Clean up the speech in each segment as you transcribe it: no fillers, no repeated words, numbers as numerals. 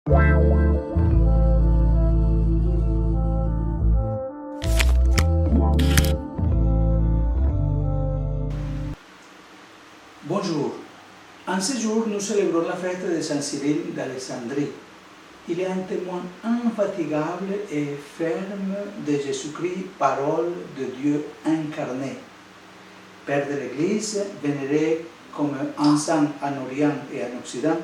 Bonjour. En ce jour, nous célébrons la fête de Saint Cyril d'Alexandrie. Il est un témoin infatigable et ferme de Jésus-Christ, parole de Dieu incarné. Père de l'Église, vénéré comme un saint en Orient et en Occident,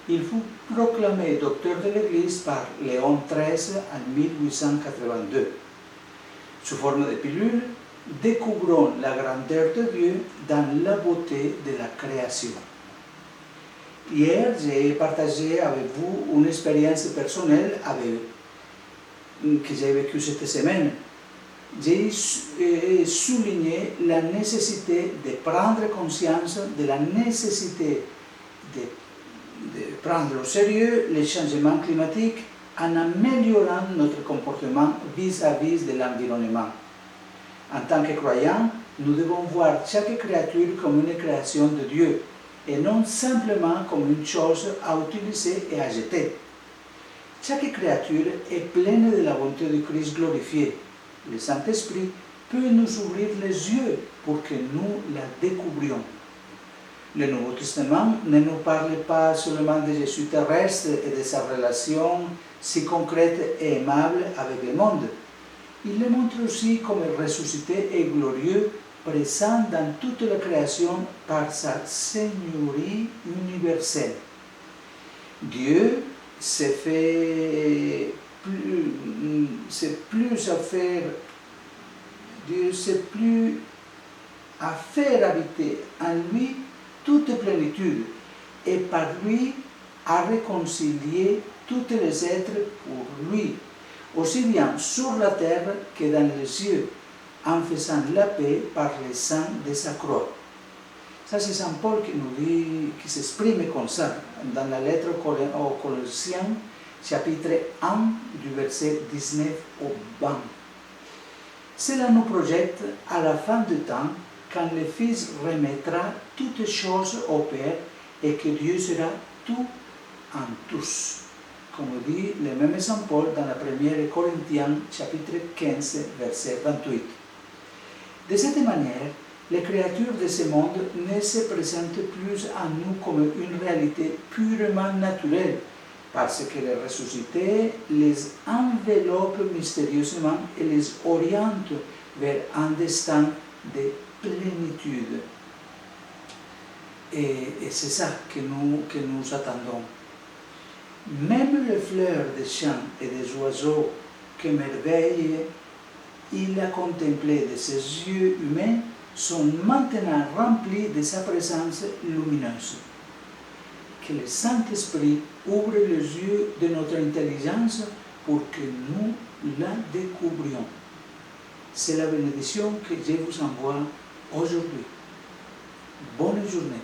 il fut proclamé docteur de l'Église par Léon XIII en 1882. Sous forme de pilule, découvrons la grandeur de Dieu dans la beauté de la création. Hier, j'ai partagé avec vous une expérience personnelle que j'ai vécue cette semaine. J'ai souligné la nécessité de prendre conscience de la nécessité de prendre au sérieux les changements climatiques en améliorant notre comportement vis-à-vis de l'environnement. En tant que croyants, nous devons voir chaque créature comme une création de Dieu et non simplement comme une chose à utiliser et à jeter. Chaque créature est pleine de la bonté de Christ glorifié. Le Saint-Esprit peut nous ouvrir les yeux pour que nous la découvrions. Le Nouveau Testament ne nous parle pas seulement de Jésus terrestre et de sa relation si concrète et aimable avec le monde. Il le montre aussi comme ressuscité et glorieux, présent dans toute la création par sa seigneurie universelle. Dieu s'est plus à faire habiter en lui toute plénitude et par lui à réconcilier tous les êtres pour lui, aussi bien sur la terre que dans les cieux, en faisant la paix par le sang de sa croix. Ça, c'est Saint Paul qui nous dit, qui s'exprime comme ça, dans la lettre aux Colossiens, chapitre 1, du verset 19 au 20. Cela nous projette à la fin du temps, quand le Fils remettra toutes choses au Père et que Dieu sera tout en tous. Comme dit le même Saint Paul dans la première Corinthiens, chapitre 15, verset 28. De cette manière, les créatures de ce monde ne se présentent plus à nous comme une réalité purement naturelle, parce que les ressuscités les enveloppent mystérieusement et les orientent vers un destin de plénitude. Et c'est ça que nous attendons. Même les fleurs des champs et des oiseaux qu'émerveille il a contemplé de ses yeux humains sont maintenant remplis de sa présence lumineuse. Que le Saint-Esprit ouvre les yeux de notre intelligence pour que nous la découvrions. C'est la bénédiction que je vous envoie aujourd'hui. Bonne journée.